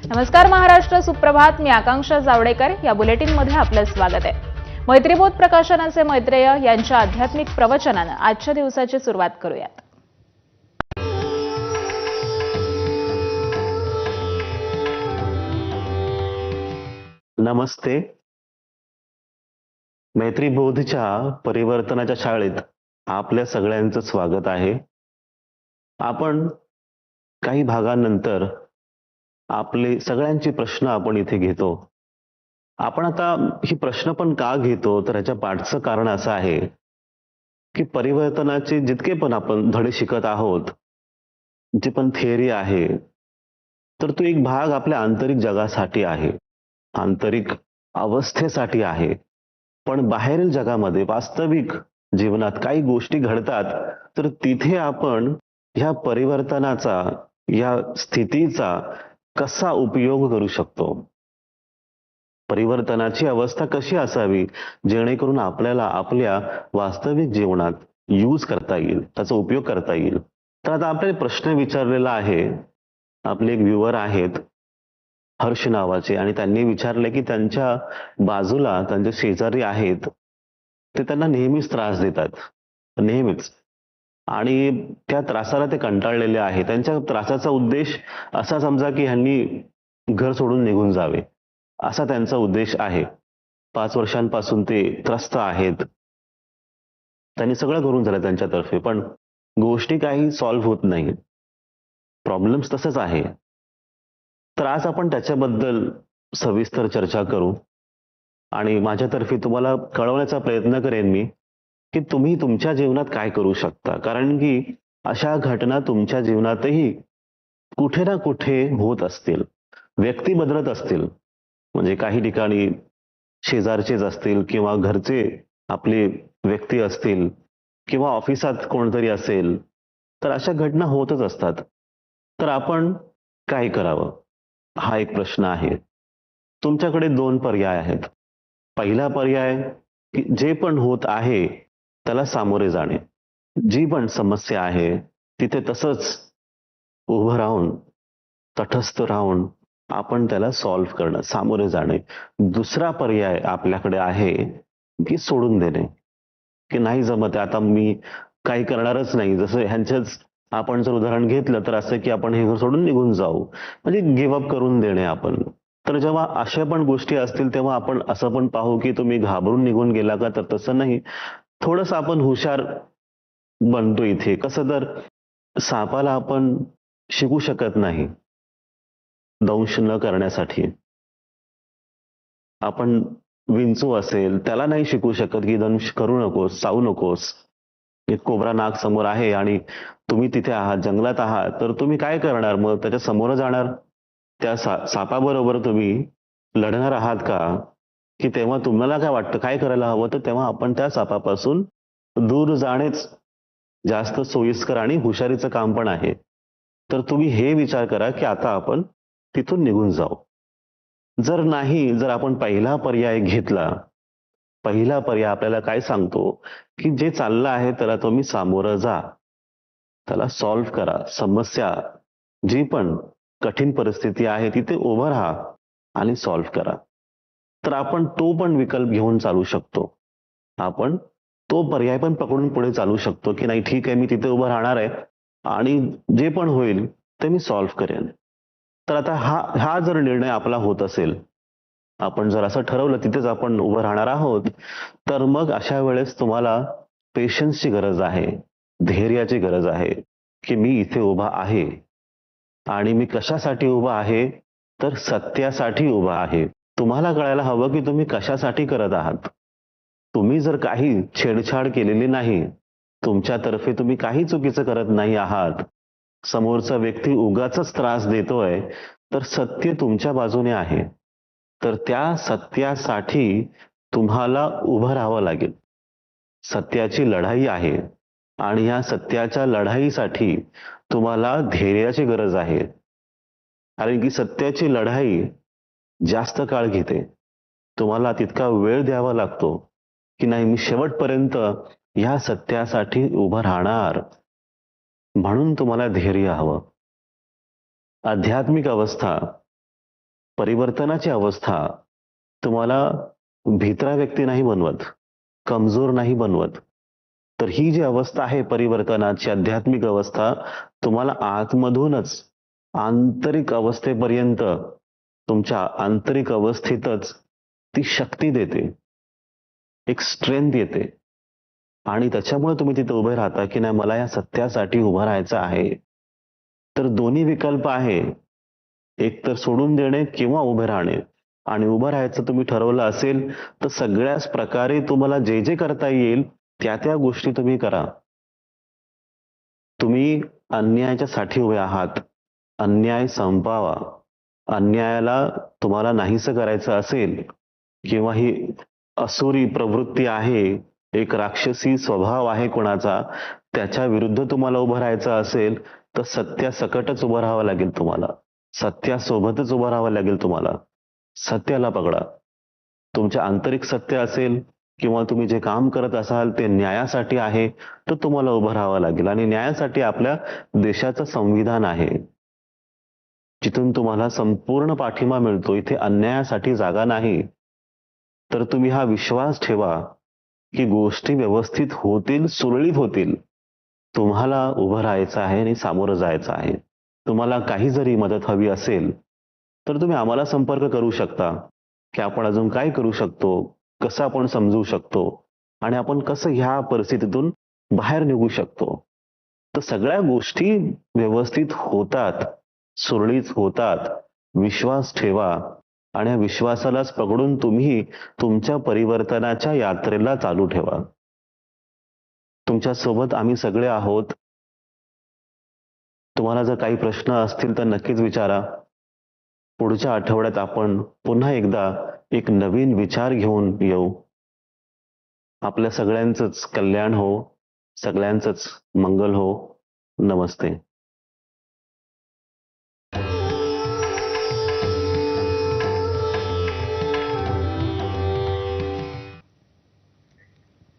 नमस्कार महाराष्ट्र, सुप्रभात. मी आकांक्षा जावडेकर. या बुलेटिनमध्ये आपलं स्वागत आहे. मैत्रीबोध प्रकाशनाचे मैत्रेय यांच्या आध्यात्मिक प्रवचनानं आजच्या दिवसाची सुरुवात करूयात. नमस्ते. मैत्रीबोधच्या परिवर्तनाच्या शाळेत आपल्या सगळ्यांचं स्वागत आहे. आपण काही भागानंतर आपले सगळ्यांचे प्रश्न आपण इथे घेतो. आपण आता ही प्रश्न पण का घेतो तर याच्या पाठचं कारण असं आहे की परिवर्तनाचे जितके पण आपण धडे शिकत आहोत, जी पण थिअरी आहे, तर तो एक भाग आपल्या आंतरिक जगासाठी आहे, आंतरिक अवस्थेसाठी आहे. पण बाहेरील जगामध्ये वास्तविक जीवनात काही गोष्टी घडतात, तर तिथे आपण ह्या परिवर्तनाचा, या स्थितीचा कसा उपयोग करू शकतो. परिवर्तनाची अवस्था कशी असावी जेणेकरून आपल्याला आपल्या वास्तविक जीवनात यूज करता येईल, त्याचा उपयोग करता येईल. तर आता आपल्याला प्रश्न विचारलेला आहे. आपले एक व्ह्युअर आहेत हर्ष नावाचे, आणि त्यांनी विचारले की त्यांच्या बाजूला त्यांचे शेजारी आहेत, ते त्यांना नेहमीच त्रास देतात, नेहमीच, आणि त्या त्रासाला ते कंटाळलेले आहे. त्यांच्या त्रासाचा उद्देश असा समजा की ह्यांनी घर सोडून निघून जावे, असा त्यांचा उद्देश आहे. 5 वर्षांपासून ते त्रस्त आहेत. त्यांनी सगळं करून झालं त्यांच्यातर्फे, पण गोष्टी काही सॉल्व्ह होत नाही. प्रॉब्लेम्स तसंच आहे. तर आज आपण त्याच्याबद्दल सविस्तर चर्चा करू, आणि माझ्यातर्फे तुम्हाला कळवण्याचा प्रयत्न करेन मी की तुम्ही तुमच्या जीवनात काय करू शकता. कारण की अशा घटना तुमच्या जीवनातही कुठे ना कुठे होत असतील. व्यक्ती बदलत असतील, म्हणजे काही ठिकाणी शेजारचेच असतील, किंवा घरचे आपले व्यक्ती असतील, किंवा ऑफिसात कोणतरी असेल. तर अशा घटना होतच असतात. तर आपण काय करावं, हा एक प्रश्न आहे. तुमच्याकडे 2 पर्याय आहेत. पहिला पर्याय की जे पण होत आहे त्याला सामोरे जाणे. जी पण समस्या आहे तिथे तसंच उभं राहून, तटस्थ राहून आपण त्याला सॉल्व्ह करणं, सामोरे जाणे. दुसरा पर्याय आपल्याकडे आहे की सोडून देणे, की नाही जमत आता मी काही करणारच नाही. जसं ह्यांच्याच आपण जर उदाहरण घेतलं तर असं की आपण हे घर सोडून निघून जाऊ, म्हणजे गिव्हअप करून देणे आपण. तर जेव्हा अशा पण गोष्टी असतील तेव्हा आपण असं पण पाहू की तुम्ही घाबरून निघून गेला का, तर तसं नाही. थोडंसं आपण हुशार बनतो इथे. कसं, तर सापाला आपण शिकू शकत नाही दंश न करण्यासाठी. आपण विंचू असेल त्याला नाही शिकू शकत की दंश करू नकोस, चावू नकोस. एक कोब्रा नाग समोर आहे आणि तुम्ही तिथे आहात, जंगलात आहात, तर तुम्ही काय करणार मग? त्याच्या समोर जाणार? त्या सापाबरोबर तुम्ही लढणार आहात का? की तेव्हा तुम्हाला काय वाटतं काय करायला हवं? तर तेव्हा आपण त्या सापापासून दूर जाणेच जास्त सोयीस्कर आणि हुशारीचं काम पण आहे. तर तुम्ही हे विचार करा की आता आपण तिथून निघून जाऊ. जर नाही, जर आपण पहिला पर्याय घेतला, पहिला पर्याय आपल्याला काय सांगतो की जे चाललं आहे त्याला तुम्ही सामोरं जा, त्याला सॉल्व्ह करा. समस्या, जी पण कठीण परिस्थिती आहे तिथे उभं राहा आणि सॉल्व्ह करा. तर आपण तो पण विकल्प घेऊन चालू शकतो. आपण तो पर्याय पण पकडून पुढे चालू शकतो की नाही, ठीक आहे, मी तिथे उभं राहणार आहे आणि जे पण होईल ते मी सॉल्व्ह करेन. तर आता हा हा जर निर्णय आपला होत असेल, आपण जर असं ठरवलं तिथेच आपण उभं राहणार आहोत, तर मग अशा वेळेस तुम्हाला पेशन्सची गरज आहे, धैर्याची गरज आहे. की मी इथे उभा आहे, आणि मी कशासाठी उभा आहे, तर सत्यासाठी उभा आहे. तुम्हाला कळायला हवं की तुम्ही कशासाठी करत आहात. तुम्ही जर काही छेडछाड केलेली नाही, तुमच्यातर्फे तुम्ही काही चुकीचं करत नाही आहात, समोरचा व्यक्ती उगाचच त्रास देतोय, तर सत्य तुमच्या बाजूने आहे. तर त्या सत्यासाठी तुम्हाला उभं राहावं लागेल. सत्याची लढाई आहे, आणि या सत्याच्या लढाईसाठी तुम्हाला धैर्याची गरज आहे. कारण की सत्याची लढाई जास्त काळ घेते. तुम्हाला तितका वेळ द्यावा लागतो की नाही, मी शेवटपर्यंत ह्या सत्यासाठी उभं राहणार. म्हणून तुम्हाला धैर्य हवं. आध्यात्मिक अवस्था परिवर्तनाची अवस्था तुम्हाला भित्रा व्यक्ती नाही बनवत, कमजोर नाही बनवत. तर ही जी अवस्था आहे परिवर्तनाची आध्यात्मिक अवस्था तुम्हाला आतमधूनच आंतरिक अवस्थेपर्यंत तुमच्या आंतरिक अवस्थेतच ती शक्ती देते, एक स्ट्रेंथ येते आणि त्याच्यामुळे तुम्ही तिथे उभे राहता की नाही मला या सत्यासाठी उभं राहायचं आहे. तर दोन्ही विकल्प आहे. एक तर सोडून देणे किंवा उभे राहणे. आणि उभं राहायचं तुम्ही ठरवलं असेल तर सगळ्याच प्रकारे तुम्हाला जे जे करता येईल त्या त्या गोष्टी तुम्ही करा. तुम्ही अन्यायाच्या साठी उभे आहात. अन्याय संपवावा. अन्यायाला तुम्हाला नाहीसं करायचं असेल किंवा ही असुरी प्रवृत्ती आहे, एक राक्षसी स्वभाव आहे कोणाचा, त्याच्या विरुद्ध तुम्हाला उभं राहायचं असेल तर सत्यासकटच उभं राहावं लागेल तुम्हाला. सत्यासोबतच उभं राहावं लागेल तुम्हाला. सत्याला पकडा. तुमच्या आंतरिक सत्य असेल किंवा तुम्ही जे काम करत असाल ते न्यायासाठी आहे तर तुम्हाला उभं राहावं लागेल. आणि न्यायासाठी आपल्या देशाचं संविधान आहे, जिथून तुम्हाला संपूर्ण पाठिंबा मिळतो. इथे अन्यायासाठी जागा नाही. तर तुम्ही हा विश्वास ठेवा की गोष्टी व्यवस्थित होतील, सुरळीत होतील. तुम्हाला उभं राहायचं आहे आणि सामोरं जायचं आहे. तुम्हाला काही जरी मदत हवी असेल तर तुम्ही आम्हाला संपर्क करू शकता की आपण अजून काय करू शकतो, कसं आपण समजू शकतो आणि आपण कसं ह्या परिस्थितीतून बाहेर निघू शकतो. तर सगळ्या गोष्टी व्यवस्थित होतात, सुरळीत होतात. विश्वास ठेवा आणि या विश्वासालाच पकडून तुम्ही तुमच्या परिवर्तनाच्या यात्रेला चालू ठेवा. तुमच्या सोबत आम्ही सगळे आहोत. तुम्हाला जर काही प्रश्न असतील तर नक्कीच विचारा. पुढच्या आठवड्यात आपण पुन्हा एकदा एक नवीन विचार घेऊन येऊ. आपल्या सगळ्यांचंच कल्याण हो, सगळ्यांचंच मंगल हो. नमस्ते.